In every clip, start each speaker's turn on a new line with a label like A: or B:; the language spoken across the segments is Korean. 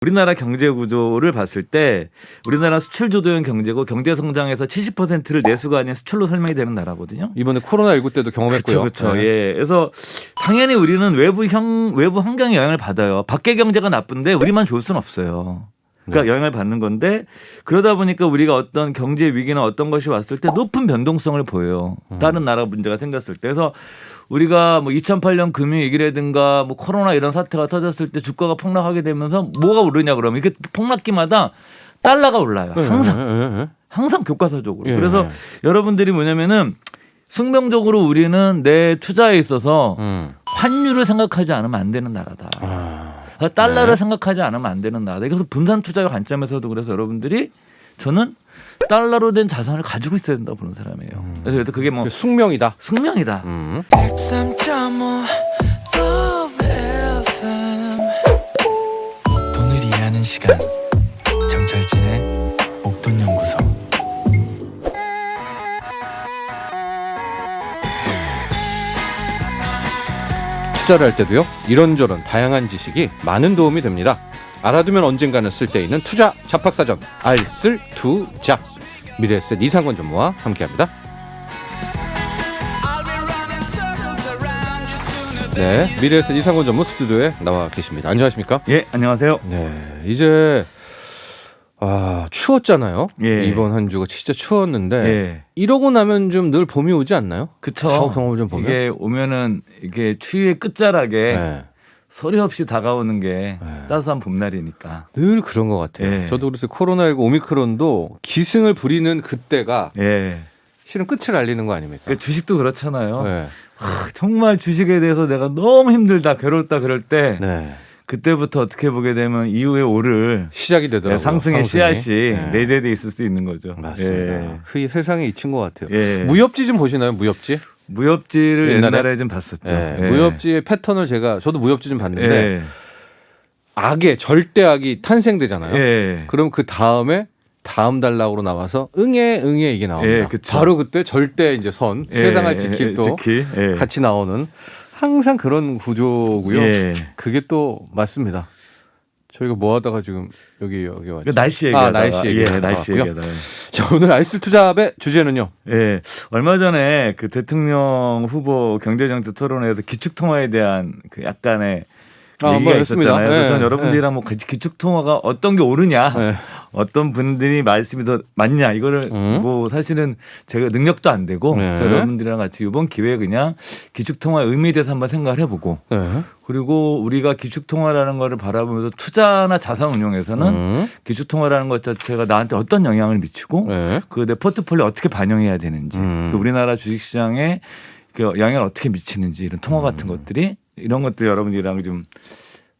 A: 우리나라 경제 구조를 봤을 때 우리나라 수출 주도형 경제고 경제 성장에서 70%를 내수가 아닌 수출로 설명이 되는 나라거든요.
B: 이번에 코로나19 때도 경험했고요.
A: 그렇죠.
B: 네.
A: 예. 그래서 당연히 우리는 외부 환경의 영향을 받아요. 밖의 경제가 나쁜데 우리만 좋을 수는 없어요. 그러니까 영향을 받는 건데 그러다 보니까 우리가 어떤 경제 위기나 어떤 것이 왔을 때 높은 변동성을 보여요. 다른 나라 문제가 생겼을 때. 그래서 우리가 뭐 2008년 금융위기라든가 뭐 코로나 이런 사태가 터졌을 때 주가가 폭락하게 되면서 뭐가 오르냐 그러면 이게 폭락기마다 달러가 올라요. 항상 교과서적으로.
B: 예.
A: 그래서 여러분들이 뭐냐면은 숙명적으로 우리는 내 투자에 있어서 환율을 생각하지 않으면 안 되는 나라다. 달러를 생각하지 않으면 안 되는 나라다. 그래서 분산 투자의 관점에서도 그래서 여러분들이 저는 달러로 된 자산을 가지고 있어야 된다고 보는 사람이에요. 그래서 그게 뭐
B: 숙명이다.
A: 숙명이다.
C: 103.5 FM 돈을 이해하는 시간 정철진의 목돈연구소.
B: 투자를 할 때도요. 이런저런 다양한 지식이 많은 도움이 됩니다. 알아두면 언젠가는 쓸데있는 투자 잡학사전 알쓸투자 미래에셋 이상권 전무와 함께합니다. 네, 미래에셋 이상권 전무 스튜디오에 나와 계십니다. 안녕하십니까?
A: 예, 안녕하세요.
B: 네, 이제 추웠잖아요.
A: 예.
B: 이번 한 주가 진짜 추웠는데
A: 예.
B: 이러고 나면 좀 늘 봄이 오지 않나요?
A: 그쵸.
B: 경험을 좀 보면.
A: 이게 오면은 이게 추위의 끝자락에
B: 네.
A: 소리 없이 다가오는 게 따스한 봄날이니까.
B: 늘 그런 것 같아요.
A: 예.
B: 저도 그래서 코로나19 오미크론도 기승을 부리는 그때가
A: 예.
B: 실은 끝을 알리는 거 아닙니까?
A: 그 주식도 그렇잖아요.
B: 네.
A: 정말 주식에 대해서 내가 너무 힘들다, 괴롭다 그럴 때
B: 네.
A: 그때부터 어떻게 보게 되면 이후에 오를
B: 시작이 되더라고요.
A: 상승의 씨앗이
B: 네.
A: 내재돼 있을 수도 있는 거죠.
B: 맞습니다.
A: 예.
B: 그 세상에 잊힌 것 같아요.
A: 예.
B: 무협지 좀 보시나요? 무협지?
A: 무협지를
B: 옛날에?
A: 옛날에 좀 봤었죠.
B: 네.
A: 예.
B: 무협지의 패턴을 저도 무협지 좀 봤는데
A: 예.
B: 절대악이 탄생되잖아요.
A: 예.
B: 그럼 그 다음에 다음 단락으로 나와서 응애 이게 나옵니다.
A: 예, 그쵸.
B: 바로 그때 절대 이제 선
A: 예.
B: 세상을 지킬 또
A: 예.
B: 같이 나오는 항상 그런 구조고요.
A: 예.
B: 그게 또 맞습니다. 저희가 뭐 하다가 지금 여기 왔죠?
A: 그 날씨 얘기하다가
B: 날씨 얘기하다가
A: 예, 날씨
B: 왔고요.
A: 얘기하다가.
B: 자, 오늘 알쓸투잡의 주제는요.
A: 예, 얼마 전에 그 대통령 후보 경제정책 토론회에서 기축통화에 대한 그 약간의 얘기가
B: 했습니다.
A: 있었잖아요. 그래서
B: 네.
A: 전 여러분들이랑 뭐 기축통화가 어떤 게 옳으냐,
B: 네.
A: 어떤 분들이 말씀이 더 맞냐, 이거를 뭐 사실은 제가 능력도 안 되고
B: 네.
A: 저 여러분들이랑 같이 이번 기회에 그냥 기축통화의 의미에 대해서 한번 생각을 해보고
B: 네.
A: 그리고 우리가 기축통화라는 거를 바라보면서 투자나 자산 운용에서는 기축통화라는 것 자체가 나한테 어떤 영향을 미치고
B: 네.
A: 그 내 포트폴리오에 어떻게 반영해야 되는지 그 우리나라 주식시장에 그 영향을 어떻게 미치는지 이런 통화 같은 것들이 이런 것들 여러분들이랑 좀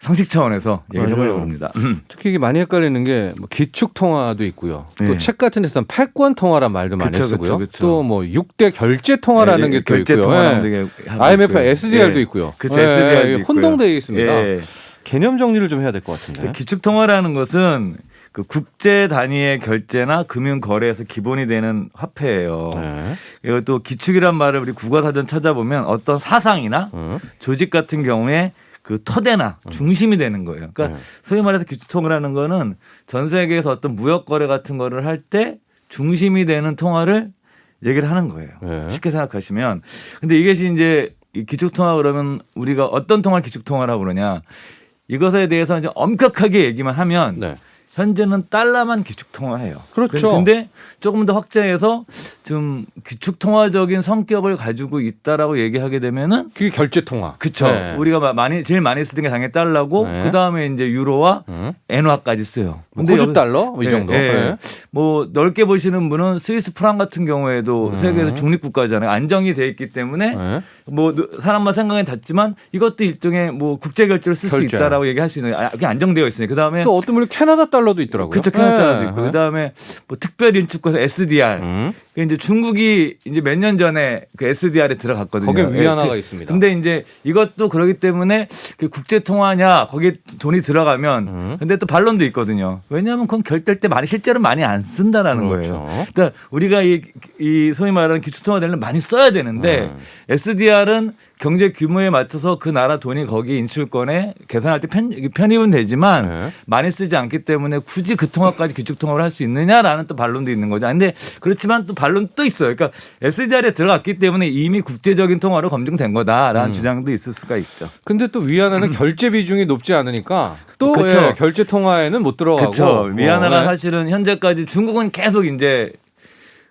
A: 상식 차원에서 얘기를
B: 맞아요.
A: 해보려고 합니다.
B: 특히 이게 많이 헷갈리는 게 기축통화도 있고요. 또
A: 네.
B: 책 같은 데서는 패권통화라는 말도 많이
A: 그쵸,
B: 쓰고요.
A: 그쵸.
B: 또 뭐 6대 결제통화라는 게 또 있고요.
A: 결제통화라는 게
B: IMF, SDR도 있고요.
A: 그렇죠. SDR도 있고요.
B: 혼동되어 있습니다.
A: 예.
B: 개념 정리를 좀 해야 될 것 같은데.
A: 기축통화라는 것은 그 국제 단위의 결제나 금융 거래에서 기본이 되는 화폐예요.
B: 네.
A: 이것도 기축이란 말을 우리 국어사전 찾아보면 어떤 사상이나 조직 같은 경우에 그 토대나 중심이 되는 거예요. 그러니까 소위 말해서 기축통화라는 거는 전 세계에서 어떤 무역 거래 같은 거를 할 때 중심이 되는 통화를 얘기를 하는 거예요.
B: 네.
A: 쉽게 생각하시면. 근데 이것이 이제 이 기축통화 그러면 우리가 어떤 통화를 기축통화라고 그러냐. 이것에 대해서 이제 엄격하게 얘기만 하면
B: 네.
A: 현재는 달러만 기축통화해요.
B: 그렇죠.
A: 근데 조금 더 확장해서 좀 기축통화적인 성격을 가지고 있다라고 얘기하게 되면은
B: 그게 결제통화.
A: 그렇죠.
B: 네.
A: 우리가 제일 많이 쓰는 게 당연히 달러고
B: 네.
A: 그 다음에 이제 유로와 엔화까지 쓰요.
B: 호주 달러 이
A: 예,
B: 정도.
A: 예.
B: 네.
A: 뭐 넓게 보시는 분은 스위스 프랑 같은 경우에도 세계에서 중립국가잖아요. 안정이 돼 있기 때문에
B: 네.
A: 뭐 사람마다 생각이 닿지만 이것도 일종의 뭐 국제 결제를 쓸 수
B: 결제.
A: 있다라고 얘기할 수 있는 그게 안정되어 있으니 그 다음에
B: 또 어떤 분은 캐나다 달러도 있더라고요.
A: 그렇죠. 캐나다도
B: 네.
A: 있고 그다음에 뭐 특별 인축권에서 SDR. 그 이제 중국이 이제 몇 년 전에 그 SDR에 들어갔거든요.
B: 거기에
A: 예,
B: 위안화가 있습니다.
A: 근데 이제 이것도 그러기 때문에 그 국제 통화냐 거기에 돈이 들어가면 근데 또 반론도 있거든요. 왜냐하면 그건 결제할 때 실제로 많이 안 쓴다라는
B: 그렇죠.
A: 거예요. 그러니까 우리가 이 소위 말하는 기축통화 되려면 많이 써야 되는데 SDR은 경제 규모에 맞춰서 그 나라 돈이 거기 인출권에 계산할 때 편입은 되지만
B: 네.
A: 많이 쓰지 않기 때문에 굳이 그 통화까지 기축 통화를 할 수 있느냐라는 또 반론도 있는 거죠. 근데 그렇지만 또 반론 또 있어요. 그러니까 SDR에 들어갔기 때문에 이미 국제적인 통화로 검증된 거다라는 주장도 있을 수가 있죠.
B: 근데 또 위안화는 결제 비중이 높지 않으니까 또
A: 그쵸.
B: 예, 결제 통화에는 못 들어가고.
A: 그렇죠. 위안화가
B: 네.
A: 사실은 현재까지 중국은 계속 이제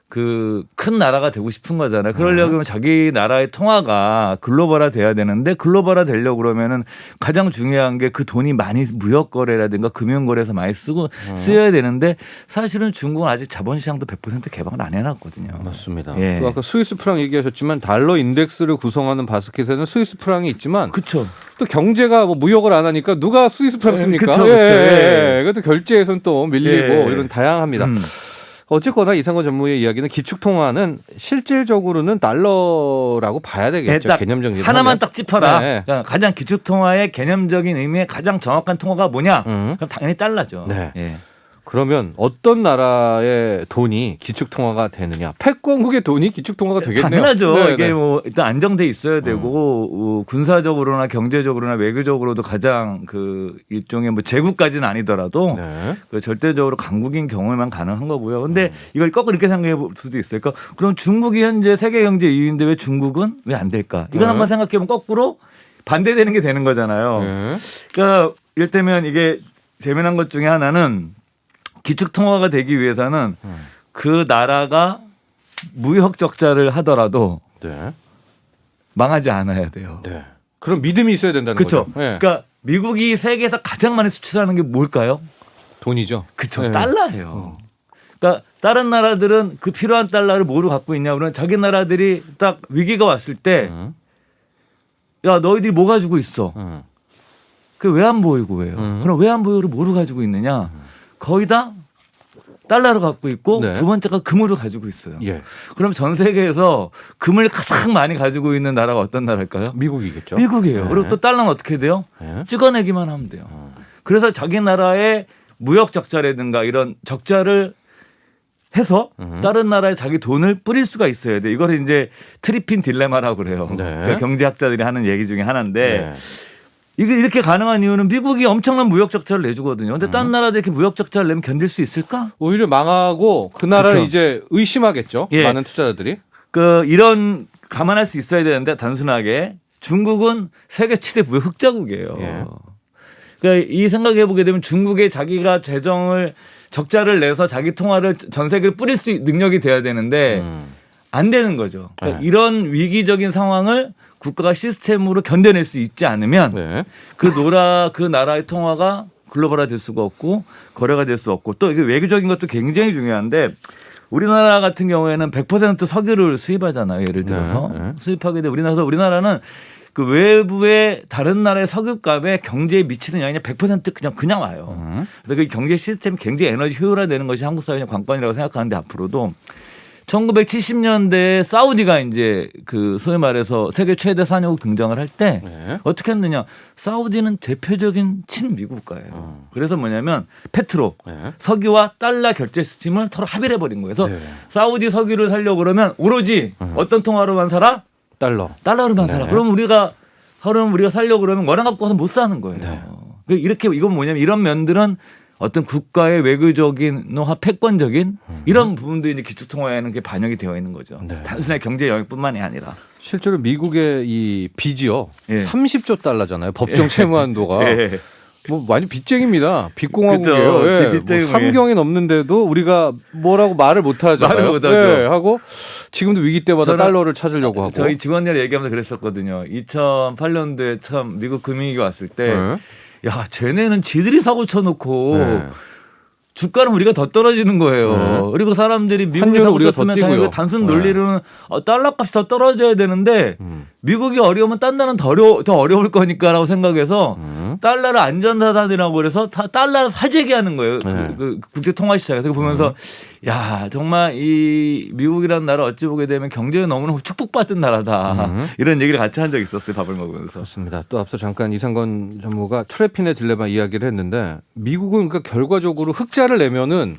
A: 그 큰 나라가 되고 싶은 거잖아요. 그러려면 자기 나라의 통화가 글로벌화 돼야 되는데 글로벌화 되려고 그러면은 가장 중요한 게 그 돈이 많이 무역 거래라든가 금융 거래에서 많이 쓰여야 되는데 사실은 중국은 아직 자본시장도 100% 개방을 안 해놨거든요.
B: 맞습니다.
A: 예.
B: 또 아까 스위스 프랑 얘기하셨지만 달러 인덱스를 구성하는 바스켓에는 스위스 프랑이 있지만
A: 그렇죠.
B: 또 경제가 뭐 무역을 안 하니까 누가 스위스 프랑 씁니까?
A: 그쵸,
B: 예,
A: 그쵸.
B: 예.
A: 예.
B: 이것도 결제에선 또 밀리고
A: 예.
B: 이런 다양합니다. 어쨌거나 이상권 전무의 이야기는 기축통화는 실질적으로는 달러라고 봐야 되겠죠.
A: 딱
B: 개념 정리
A: 하나만 딱 짚어라.
B: 네.
A: 그러니까 가장 기축통화의 개념적인 의미의 가장 정확한 통화가 뭐냐?
B: 음.
A: 그럼 당연히 달러죠.
B: 네.
A: 예.
B: 그러면 어떤 나라의 돈이 기축통화가 되느냐? 패권국의 돈이 기축통화가 되겠네요.
A: 당연하죠.
B: 네,
A: 이게
B: 네.
A: 뭐 일단 안정돼 있어야 되고 군사적으로나 경제적으로나 외교적으로도 가장 그 일종의 뭐 제국까지는 아니더라도
B: 네.
A: 그 절대적으로 강국인 경우에만 가능한 거고요. 근데 이걸 거꾸로 이렇게 생각해 볼 수도 있어요. 그러니까 그럼 중국이 현재 세계 경제 2위인데 왜 중국은 왜 안 될까? 이건
B: 네.
A: 한번 생각해 보면 거꾸로 반대되는 게 되는 거잖아요.
B: 네.
A: 그러니까 이를테면 이게 재미난 것 중에 하나는 기축 통화가 되기 위해서는 그 나라가 무역 적자를 하더라도
B: 네.
A: 망하지 않아야 돼요.
B: 네. 그럼 믿음이 있어야 된다는
A: 그렇죠.
B: 거죠. 네.
A: 그러니까 미국이 세계에서 가장 많이 수출하는 게 뭘까요?
B: 돈이죠.
A: 그렇죠.
B: 네.
A: 달러예요. 그러니까 다른 나라들은 그 필요한 달러를 뭐로 갖고 있냐 그러면 자기 나라들이 딱 위기가 왔을 때 야, 너희들이 뭐 가지고 있어? 그 외환보유고예요. 그럼 외환보유를 뭐로 가지고 있느냐? 거의 다 달러로 갖고 있고
B: 네.
A: 두 번째가 금으로 가지고 있어요.
B: 예.
A: 그럼 전 세계에서 금을 가장 많이 가지고 있는 나라가 어떤 나라일까요?
B: 미국이겠죠.
A: 미국이에요.
B: 네.
A: 그리고 또 달러는 어떻게 돼요?
B: 네.
A: 찍어내기만 하면 돼요. 그래서 자기 나라의 무역 적자라든가 이런 적자를 해서 다른 나라에 자기 돈을 뿌릴 수가 있어야 돼. 이걸 이제 트리핀 딜레마라고 그래요.
B: 네.
A: 그러니까 경제학자들이 하는 얘기 중에 하나인데
B: 네.
A: 이게 이렇게 가능한 이유는 미국이 엄청난 무역 적자를 내주거든요. 근데 다른 나라들이 이렇게 무역 적자를 내면 견딜 수 있을까?
B: 오히려 망하고 그 나라를
A: 그쵸.
B: 이제 의심하겠죠.
A: 예.
B: 많은 투자자들이.
A: 그 이런 감안할 수 있어야 되는데 단순하게 중국은 세계 최대 무역 흑자국이에요.
B: 예.
A: 그러니까 이 생각해 보게 되면 중국의 자기가 재정을 적자를 내서 자기 통화를 전 세계를 뿌릴 수 있는 능력이 돼야 되는데 안 되는 거죠. 그러니까
B: 네.
A: 이런 위기적인 상황을 국가가 시스템으로 견뎌낼 수 있지 않으면
B: 네.
A: 그 나라의 통화가 글로벌화 될 수가 없고 거래가 될 수 없고 또 이게 외교적인 것도 굉장히 중요한데 우리나라 같은 경우에는 100% 석유를 수입하잖아요. 예를 들어서
B: 네, 네.
A: 수입하게 돼 우리나라는 그 외부의 다른 나라의 석유값에 경제에 미치는 영향이 100% 그냥 와요. 그래서 그 경제 시스템이 굉장히 에너지 효율화되는 것이 한국 사회의 관건이라고 생각하는데 앞으로도 1970년대에 사우디가 이제 그 소위 말해서 세계 최대 산유국 등장을 할 때
B: 네.
A: 어떻게 했느냐? 사우디는 대표적인 친미국 국가예요. 그래서 뭐냐면 페트로
B: 네.
A: 석유와 달러 결제 시스템을 서로 합의를 해버린 거예요. 그래서
B: 네.
A: 사우디 석유를 사려고 그러면 오로지 어떤 통화로만 살아? 달러로만
B: 네.
A: 살아. 그럼 우리가 살려고 그러면 원화 갖고 와서 못 사는 거예요.
B: 네.
A: 이렇게 이건 뭐냐면 이런 면들은 어떤 국가의 외교적인 노하 패권적인 이런 부분도 이제 기축통화에는 게 반영이 되어 있는 거죠.
B: 네.
A: 단순하게 경제 영역뿐만이 아니라.
B: 실제로 미국의 이 빚이요.
A: 예.
B: 30조 달러잖아요. 법정 채무 한도가.
A: 예.
B: 뭐 많이 빚쟁입니다. 빚공화국이에요.
A: 그죠.
B: 예. 뭐
A: 빚쟁이국이에요.
B: 3경이 넘는데도 우리가 뭐라고 말을 못 하잖아요.
A: 말을 못 하죠.
B: 예. 하고 지금도 위기 때마다
A: 저는
B: 달러를 찾으려고 하고.
A: 저희 직원들 얘기하면서 그랬었거든요. 2008년도에 처음 미국 금융위기 왔을 때 야, 쟤네는 지들이 사고 쳐놓고
B: 네.
A: 주가는 우리가 더 떨어지는 거예요.
B: 네.
A: 그리고 사람들이 미국에
B: 환율은
A: 사고
B: 우리가 더
A: 쳤으면
B: 뛰고요.
A: 당연히 단순
B: 네.
A: 논리로는 달러 값이 더 떨어져야 되는데 미국이 어려우면 딴 나라는 더 어려울 거니까라고 생각해서 달러를 안전자산이라고 그래서 달러를 사재기 하는 거예요.
B: 네.
A: 그 국제 통화 시장에서 보면서 야, 정말 이 미국이라는 나라 어찌 보게 되면 경제에 너무나 축복받은 나라다. 이런 얘기를 같이 한 적이 있었어요. 밥을 먹으면서.
B: 그렇습니다. 또 앞서 잠깐 이상건 전무가 트래핀의 딜레마 이야기를 했는데 미국은 그러니까 결과적으로 흑자를 내면은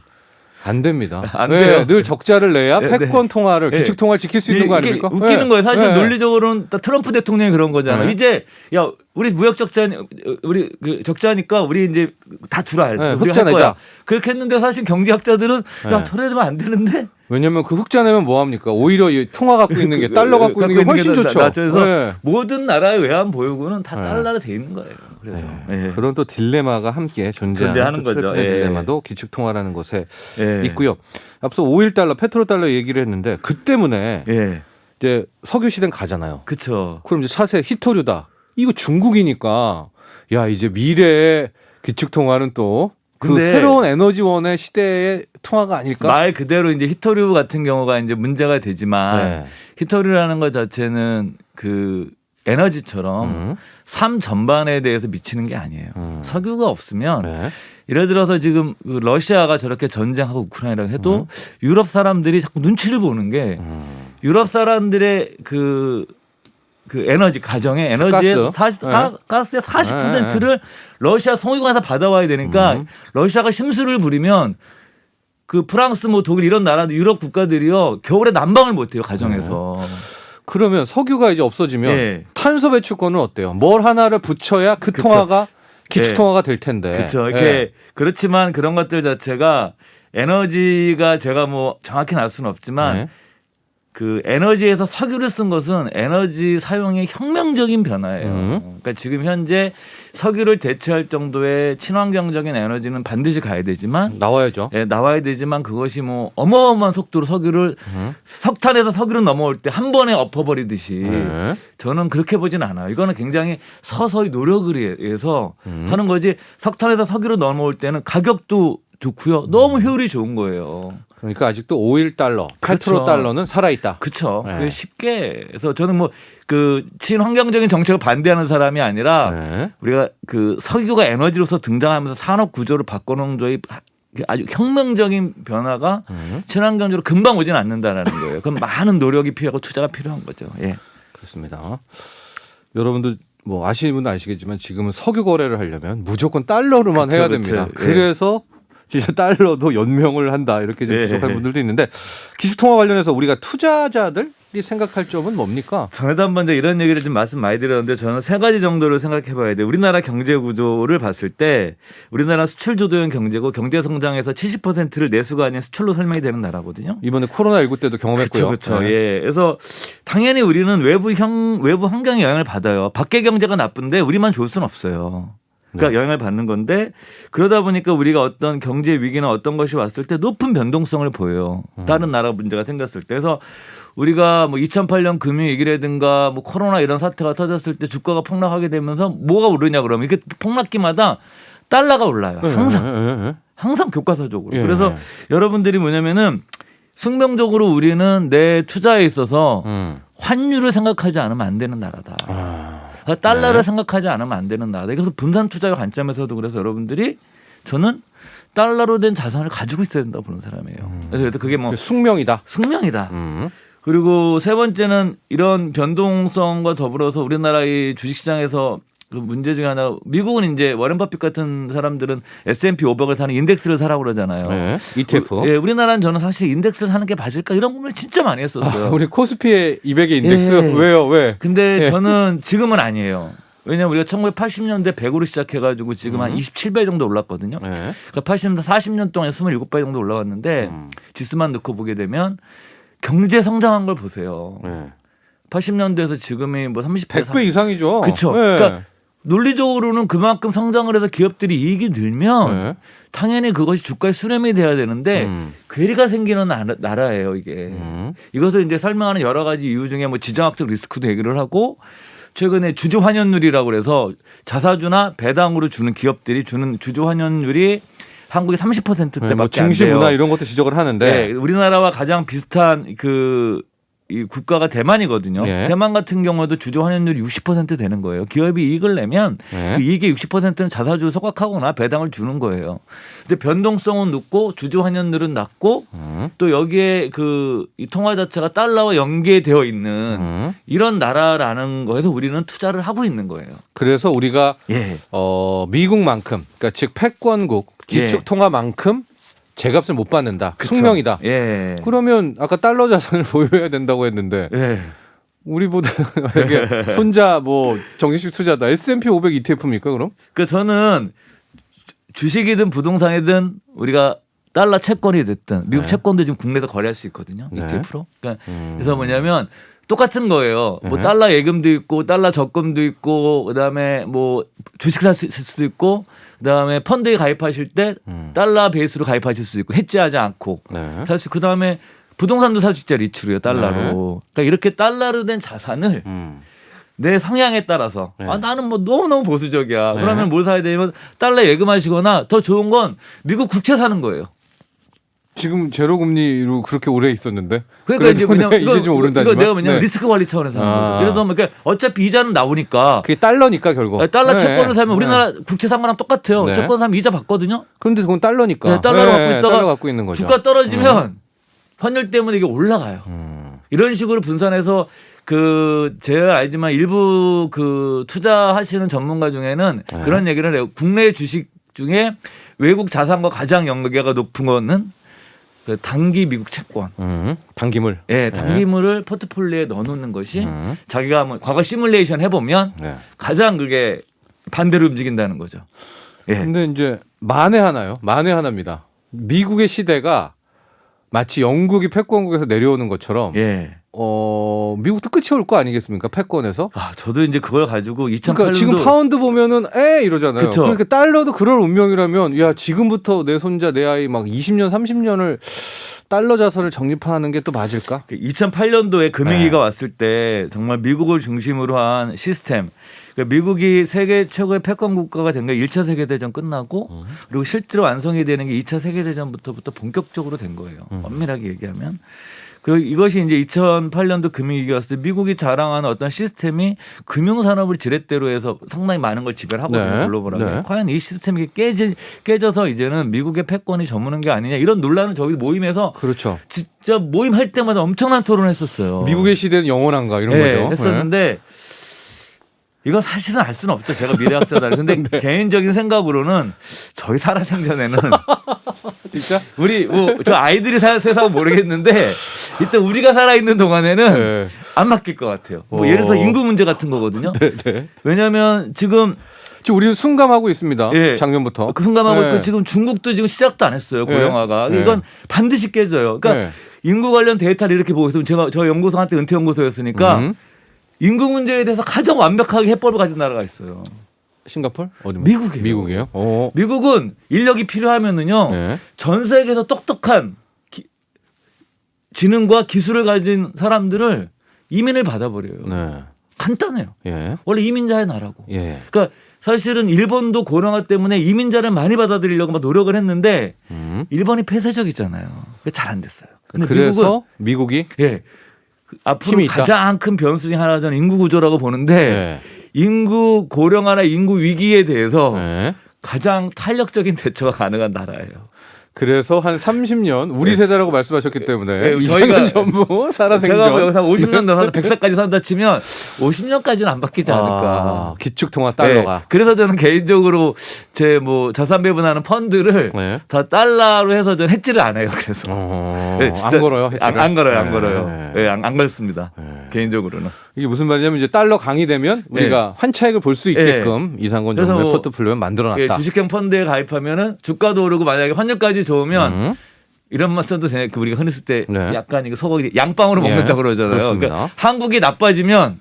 B: 안 됩니다.
A: 안 돼요.
B: 늘 적자를 내야
A: 네,
B: 패권 통화를 기축 통화를 지킬 수 있는 거
A: 이게
B: 아닙니까?
A: 웃기는 거예요. 사실
B: 네.
A: 논리적으로는 다 트럼프 대통령이 그런 거잖아요.
B: 네.
A: 이제 야 우리 무역 적자 우리 적자니까 우리 이제 다 들어야
B: 네,
A: 우리
B: 흑자
A: 할 거야.
B: 내자.
A: 그렇게 했는데 사실 경제학자들은
B: 네.
A: 야 저래도 안 되는데.
B: 왜냐면 그 흑자 내면 뭐 합니까? 오히려 이 통화 갖고 있는 게 달러 갖고 있는 게 훨씬 좋죠.
A: 그래서
B: 네.
A: 모든 나라의 외환 보유고는 다
B: 네.
A: 달러로 돼 있는 거예요. 그래서 예.
B: 그런 또 딜레마가 함께 존재하는 또
A: 거죠.
B: 최근의
A: 예.
B: 딜레마도 기축 통화라는 것에
A: 예.
B: 있고요. 앞서 5일 달러, 페트로달러 얘기를 했는데 그 때문에
A: 예.
B: 이제 석유 시대는 가잖아요.
A: 그렇죠.
B: 그럼 이제 차세 히토류다. 이거 중국이니까 야 이제 미래의 기축 통화는 또 그
A: 근데
B: 새로운 에너지원의 시대의 통화가 아닐까?
A: 말 그대로 이제 히토류 같은 경우가 이제 문제가 되지만
B: 네.
A: 히토류라는 것 자체는 그 에너지처럼 삶 전반에 대해서 미치는 게 아니에요. 석유가 없으면
B: 네.
A: 예를 들어서 지금 그 러시아가 저렇게 전쟁하고 우크라이나를 해도 유럽 사람들이 자꾸 눈치를 보는 게 유럽 사람들의 그 에너지 가정의 에너지의 가스의 40%를 러시아 송유관에서 받아와야 되니까 러시아가 심술을 부리면 그 프랑스 뭐 독일 이런 나라도 유럽 국가들이요 겨울에 난방을 못 해요 가정에서.
B: 그러면 석유가 이제 없어지면
A: 예.
B: 탄소 배출권은 어때요? 뭘 하나를 붙여야 그
A: 그쵸.
B: 통화가 기축
A: 예.
B: 통화가 될 텐데.
A: 그렇죠. 이게
B: 예.
A: 그렇지만 그런 것들 자체가 에너지가 제가 뭐 정확히는 알 수는 없지만
B: 네.
A: 그 에너지에서 석유를 쓴 것은 에너지 사용의 혁명적인 변화예요. 그러니까 지금 현재 석유를 대체할 정도의 친환경적인 에너지는 반드시 가야 되지만
B: 나와야죠.
A: 예, 나와야 되지만 그것이 뭐 어마어마한 속도로 석유를 석탄에서 석유로 넘어올 때 한 번에 엎어버리듯이
B: 네.
A: 저는 그렇게 보진 않아요. 이거는 굉장히 서서히 노력을 해서 하는 거지 석탄에서 석유로 넘어올 때는 가격도 좋고요. 너무 효율이 좋은 거예요.
B: 그러니까 아직도 5일 달러,
A: 그렇죠.
B: 페트로 달러는 살아있다.
A: 그렇죠.
B: 네.
A: 그게 쉽게 해서 저는 뭐 그 친환경적인 정책을 반대하는 사람이 아니라
B: 네.
A: 우리가 그 석유가 에너지로서 등장하면서 산업 구조를 바꿔놓은 저희 아주 혁명적인 변화가 친환경적으로 금방 오진 않는다라는 거예요. 그럼 많은 노력이 필요하고 투자가 필요한 거죠. 예.
B: 그렇습니다. 여러분도 뭐 아시는 분은 아시겠지만 지금은 석유 거래를 하려면 무조건 달러로만
A: 그쵸,
B: 해야
A: 그쵸.
B: 됩니다.
A: 예.
B: 그래서 진짜 달러도 연명을 한다 이렇게 좀
A: 예.
B: 지적하는 분들도 있는데 기술통화 관련해서 우리가 투자자들이 생각할 점은 뭡니까?
A: 전에도 한번 이런 얘기를 좀 말씀 많이 드렸는데 저는 세 가지 정도를 생각해 봐야 돼요. 우리나라 경제 구조를 봤을 때 우리나라 수출 주도형 경제고 경제 성장에서 70%를 내수가 아닌 수출로 설명이 되는 나라거든요.
B: 이번에 코로나19 때도 경험했고요.
A: 그렇죠.
B: 네.
A: 예. 그래서 당연히 우리는 외부 환경의 영향을 받아요. 밖의 경제가 나쁜데 우리만 좋을 수는 없어요. 그러니까 영향을 받는 건데 그러다 보니까 우리가 어떤 경제 위기나 어떤 것이 왔을 때 높은 변동성을 보여요. 다른 나라 문제가 생겼을 때. 그래서 우리가 뭐 2008년 금융위기라든가 뭐 코로나 이런 사태가 터졌을 때 주가가 폭락하게 되면서 뭐가 오르냐 그러면 이게 폭락기마다 달러가 올라요. 항상. 항상 교과서적으로.
B: 예.
A: 그래서 여러분들이 뭐냐면은 숙명적으로 우리는 내 투자에 있어서 환율을 생각하지 않으면 안 되는 나라다. 달러를 생각하지 않으면 안 되는 나라다. 그래서 분산 투자의 관점에서도 그래서 여러분들이 저는 달러로 된 자산을 가지고 있어야 된다고 보는 사람이에요. 그래서 그게 뭐
B: 숙명이다.
A: 숙명이다. 그리고 세 번째는 이런 변동성과 더불어서 우리나라의 주식시장에서 그 문제 중에 하나 미국은 이제 워렌 버핏 같은 사람들은 S&P 500을 사는 인덱스를 사라고 그러잖아요.
B: 네. ETF.
A: 예, 우리나라는 저는 사실 인덱스를 사는 게 맞을까 이런 고민을 진짜 많이 했었어요.
B: 우리 코스피의 200의 인덱스
A: 예.
B: 왜요? 왜?
A: 근데
B: 예.
A: 저는 지금은 아니에요. 왜냐면 우리가 1980년대 100으로 시작해가지고 지금 한 27배 정도 올랐거든요.
B: 네.
A: 그러니까 80년대 40년 동안 27배 정도 올라왔는데 지수만 넣고 보게 되면 경제 성장한 걸 보세요.
B: 네.
A: 80년대에서 지금이 뭐 30배
B: 100배 이상이죠.
A: 그렇죠.
B: 네.
A: 그러니까 논리적으로는 그만큼 성장을 해서 기업들이 이익이 늘면
B: 네.
A: 당연히 그것이 주가에 수렴이 돼야 되는데 괴리가 생기는 나라예요 이게. 이것을 이제 설명하는 여러 가지 이유 중에 뭐 지정학적 리스크도 얘기를 하고 최근에 주주 환원율이라고 그래서 자사주나 배당으로 주는 기업들이 주는 주주 환원율이 한국이 30%대밖에
B: 네, 뭐
A: 안
B: 증시
A: 돼요.
B: 문화 이런 것도 지적을 하는데
A: 네, 우리나라와 가장 비슷한 이 국가가 대만이거든요.
B: 예.
A: 대만 같은 경우도 주주 환원율이 60% 되는 거예요. 기업이 이익을 내면
B: 예.
A: 그 이익의 60%는 자사주 소각하거나 배당을 주는 거예요. 근데 변동성은 높고 주주 환원율은 낮고 또 여기에 이 통화 자체가 달러와 연계되어 있는 이런 나라라는 거에서 우리는 투자를 하고 있는 거예요.
B: 그래서 우리가
A: 예.
B: 미국만큼 그러니까 즉 패권국 기축 통화만큼 제값을 못 받는다.
A: 그쵸.
B: 숙명이다.
A: 예.
B: 그러면 아까 달러 자산을 보유해야 된다고 했는데
A: 예.
B: 우리보다는 이게 손자 뭐 정신식 투자다. S&P 500 ETF입니까 그럼?
A: 그 저는 주식이든 부동산이든 우리가 달러 채권이 됐든 미국
B: 네.
A: 채권도 지금 국내에서 거래할 수 있거든요.
B: 네.
A: ETF로. 그러니까 그래서 뭐냐면 똑같은 거예요. 뭐
B: 네.
A: 달러 예금도 있고 달러 적금도 있고 그다음에 뭐 주식 살 수도 있고 그다음에 펀드에 가입하실 때 달러 베이스로 가입하실 수 있고 해지하지 않고
B: 네.
A: 살 수 그다음에 부동산도 살 수 있죠. 리츠로요. 달러로. 그러니까 이렇게 달러로 된 자산을 내 성향에 따라서
B: 네.
A: 아, 나는 뭐 너무너무 보수적이야.
B: 네.
A: 그러면 뭘 사야 되냐면 달러 예금하시거나 더 좋은 건 미국 국채 사는 거예요.
B: 지금 제로 금리로 그렇게 오래 있었는데.
A: 그러니까 이제
B: 그래도
A: 왜냐면
B: 이제 좀 오른다지만.
A: 이거 내가 뭐냐면
B: 네.
A: 리스크 관리 차원에서 하는
B: 아.
A: 거죠. 그래서 뭐 그러니까 어차피 이자는 나오니까
B: 그게 달러니까 결국.
A: 달러
B: 네.
A: 채권을 사면
B: 네.
A: 우리나라 국채 산 거랑 똑같아요.
B: 네.
A: 채권 사면 이자 받거든요.
B: 그런데 그건 달러니까.
A: 네, 달러로 갖고 있다가
B: 달러 갖고 있는 거죠.
A: 주가 떨어지면 환율 때문에 이게 올라가요. 이런 식으로 분산해서 그 제가 알지만 일부 그 투자하시는 전문가 중에는
B: 네.
A: 그런 얘기를 해요. 국내 주식 중에 외국 자산과 가장 연계가 높은 거는 그 단기 미국 채권.
B: 단기물.
A: 예, 단기물을 포트폴리오에 넣어놓는 것이
B: 음.
A: 자기가 뭐 과거 시뮬레이션 해보면
B: 네.
A: 가장 그게 반대로 움직인다는 거죠. 예.
B: 근데 이제 만에 하나요. 만에 하나입니다. 미국의 시대가 마치 영국이 패권국에서 내려오는 것처럼
A: 예.
B: 미국도 끝이 올 거 아니겠습니까? 패권에서.
A: 아, 저도 이제 그걸 가지고 2008년도
B: 그러니까 지금 파운드 보면은 이러잖아요.
A: 그쵸.
B: 그러니까 달러도 그럴 운명이라면 야 지금부터 내 손자 내 아이 막 20년 30년을 달러 자산을 적립하는 게 또 맞을까?
A: 2008년도에 금융위기가
B: 네.
A: 왔을 때 정말 미국을 중심으로 한 시스템. 그러니까 미국이 세계 최고의 패권 국가가 된 게 1차 세계대전 끝나고 그리고 실제로 완성이 되는 게 2차 세계대전부터 본격적으로 된 거예요. 엄밀하게 얘기하면. 그리고 이것이 이제 2008년도 금융위기가 왔을 때 미국이 자랑하는 어떤 시스템이 금융산업을 지렛대로 해서 상당히 많은 걸 지배를 하거든요.
B: 네.
A: 글로벌하게.
B: 네.
A: 과연 이 시스템이 깨져서 이제는 미국의 패권이 저무는 게 아니냐 이런 논란을 저희 모임에서
B: 그렇죠.
A: 진짜 모임할 때마다 엄청난 토론을 했었어요.
B: 미국의 시대는 영원한가 이런
A: 네,
B: 거죠.
A: 했었는데 이거 사실은 알 수는 없죠. 제가 미래학자다. 근데 개인적인 생각으로는 저희 살아생전에는
B: 진짜?
A: 우리 뭐 저 아이들이 세상 모르겠는데 일단 우리가 살아있는 동안에는
B: 네.
A: 안 맡길 것 같아요. 뭐 예를 들어서 인구 문제 같은 거거든요.
B: 네.
A: 왜냐하면 지금
B: 지금 우리는 순감하고 있습니다.
A: 예.
B: 작년부터.
A: 그 순간하고
B: 네.
A: 있고 지금 중국도 지금 시작도 안 했어요.
B: 네.
A: 고령화가.
B: 네.
A: 이건 반드시 깨져요. 그러니까
B: 네.
A: 인구 관련 데이터를 이렇게 보고 있으면 제가 저 연구소 한때 은퇴 연구소였으니까 인구 문제에 대해서 가장 완벽하게 해법을 가진 나라가 있어요.
B: 싱가포르? 어디?
A: 미국이에요.
B: 미국이요?
A: 미국은 인력이 필요하면은요.
B: 네.
A: 전 세계에서 똑똑한 지능과 기술을 가진 사람들을 이민을 받아버려요.
B: 네.
A: 간단해요.
B: 예.
A: 원래 이민자의 나라고.
B: 예.
A: 그러니까 사실은 일본도 고령화 때문에 이민자를 많이 받아들이려고 막 노력을 했는데 일본이 폐쇄적이잖아요. 잘 안 됐어요. 근데
B: 그래서 미국이
A: 예. 앞으로
B: 힘이 있다.
A: 가장 큰 변수 중 하나가 저는 인구 구조라고 보는데
B: 네.
A: 인구 고령화나 인구 위기에 대해서
B: 네.
A: 가장 탄력적인 대처가 가능한 나라예요.
B: 그래서 한 30년 우리 세대라고 말씀하셨기 때문에
A: 네,
B: 이상은
A: 저희가-
B: 전부 살아생전
A: 제가 뭐 여기서 50년 더 산다, 100살까지 산다 치면 50년까지는 안 바뀌지 않을까.
B: 기축통화 달러가.
A: 네, 그래서 저는 개인적으로 제 뭐 자산 배분하는 펀드를
B: 네.
A: 다 달러로 해서 저는 해지를 안 해요. 그래서 네,
B: 안 걸어요. 해지를?
A: 안 걸어요, 안
B: 네.
A: 걸어요. 네, 안 걸습니다.
B: 네.
A: 개인적으로는.
B: 이게 무슨 말이냐면 이제 달러 강의되면 우리가 환차익을 볼 수 있게끔 이상권
A: 그래서
B: 정도의
A: 뭐
B: 포트폴리오를 만들어놨다.
A: 예, 주식형 펀드에 가입하면은 주가도 오르고 만약에 환율까지 좋으면 이런 맛도 우리가 흔히 쓸 때
B: 네.
A: 약간 이거 소고기 양빵으로 먹는다 고 그러잖아요.
B: 그렇습니다.
A: 그러니까 한국이 나빠지면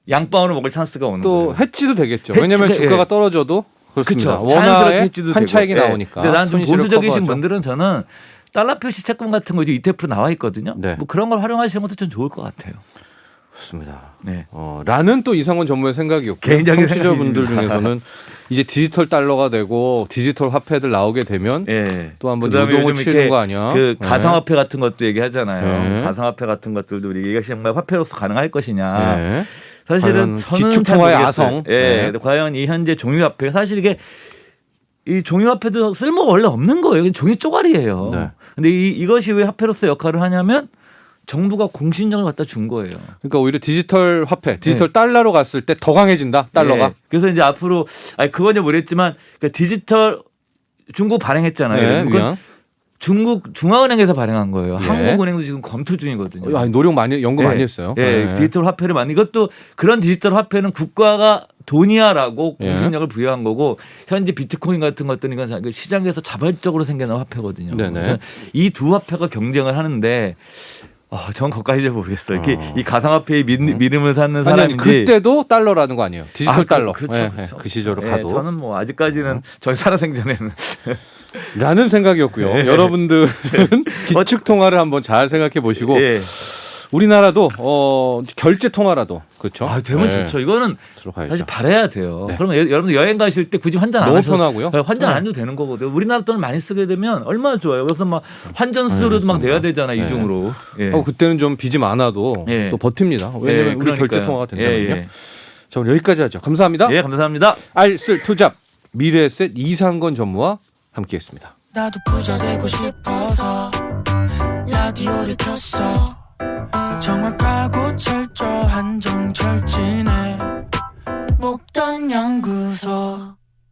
A: 양빵으로 먹을 찬스가 오는
B: 또
A: 거예요.
B: 해지도 되겠죠.
A: 해지가-
B: 왜냐하면 주가가
A: 예.
B: 떨어져도 그렇습니다.
A: 그렇죠. 자연스럽게
B: 원화에
A: 해지도
B: 환차익이
A: 되고.
B: 나오니까.
A: 근데 나는 좀
B: 손실을
A: 보수적이신
B: 커버하죠.
A: 분들은 저는 달러 표시 채권 같은 거 이제 ETF로 나와 있거든요.
B: 네.
A: 뭐 그런 걸 활용하시는 것도 좀 좋을 것 같아요.
B: 좋습니다.
A: 네.
B: 라는 또 이상원 전문의 생각이었고
A: 개인적인
B: 청취자분들
A: 생각입니다.
B: 중에서는 이제 디지털 달러가 되고 디지털 화폐들 나오게 되면
A: 예.
B: 또 한번
A: 그다음에
B: 요동을
A: 요즘
B: 치는
A: 이렇게
B: 거 아니야?
A: 그
B: 네.
A: 가상화폐 같은 것도 얘기하잖아요.
B: 네.
A: 가상화폐 같은 것들도 우리 이것이 정말 화폐로서 가능할 것이냐.
B: 네.
A: 사실은
B: 과연
A: 저는
B: 기축통화의
A: 잘 모르겠어요.
B: 아성.
A: 예.
B: 네.
A: 과연 이 현재 종이화폐 사실 이게 이 종이화폐도 쓸모가 원래 없는 거예요. 이건 종이 쪼가리예요.
B: 네.
A: 근데 이것이 왜 화폐로서 역할을 하냐면 정부가 공신력을 갖다 준 거예요.
B: 그러니까 오히려 디지털 화폐, 디지털 달러로 갔을 때 더 강해진다. 달러가.
A: 예. 그래서 이제 앞으로 그건 모르겠지만 그러니까 디지털 중국 발행했잖아요.
B: 네,
A: 그건
B: 위안.
A: 중국 중앙은행에서 발행한 거예요.
B: 예.
A: 한국은행도 지금 검토 중이거든요.
B: 아니, 노력 많이 연구 많이 했어요.
A: 예, 디지털 화폐를 이것도 그런 디지털 화폐는 국가가 돈이야라고
B: 예.
A: 공신력을 부여한 거고 현재 비트코인 같은 것들은 이건 시장에서 자발적으로 생겨난 화폐거든요.
B: 네네.
A: 이 두 화폐가 경쟁을 하는데 전 거기까지 잘 모르겠어요. 이 가상화폐의 믿음을 찾는
B: 아니,
A: 사람인지.
B: 그때도 달러라는 거 아니에요. 디지털 달러.
A: 그렇죠,
B: 예,
A: 그렇죠.
B: 그 시절을
A: 예,
B: 가도.
A: 저는 뭐 아직까지는 저희 살아생전에는
B: 라는 생각이었고요.
A: 예.
B: 여러분들은 기축 통화를 한번 잘 생각해 보시고
A: 예.
B: 우리나라도 결제 통화라도 그렇죠.
A: 되면
B: 예,
A: 좋죠. 이거는
B: 들어가야죠.
A: 사실 바래야 돼요.
B: 네.
A: 그러면 여러분들 여행 가실 때 굳이 환전 안
B: 너무
A: 하셔도
B: 편하고요.
A: 환전
B: 네.
A: 안 해도 되는 거거든요. 우리나라 돈을 많이 쓰게 되면 얼마나 좋아요. 그래서 막 환전 수수료도 막
B: 맞습니다.
A: 내야 되잖아
B: 네.
A: 이중으로. 예.
B: 그때는 좀 빚이 많아도
A: 예.
B: 또 버팁니다. 왜냐면
A: 예,
B: 우리 결제
A: 그러니까요.
B: 통화가 된다면요.
A: 예,
B: 자, 오늘 여기까지 하죠. 감사합니다.
A: 예, 감사합니다.
B: 알쓸 투잡 미래에셋 이상건 전무와 함께했습니다.
C: 나도 부자 되고 싶어서 라디오를 켰어. 정확하고 철저한 정철진의 목돈 연구소.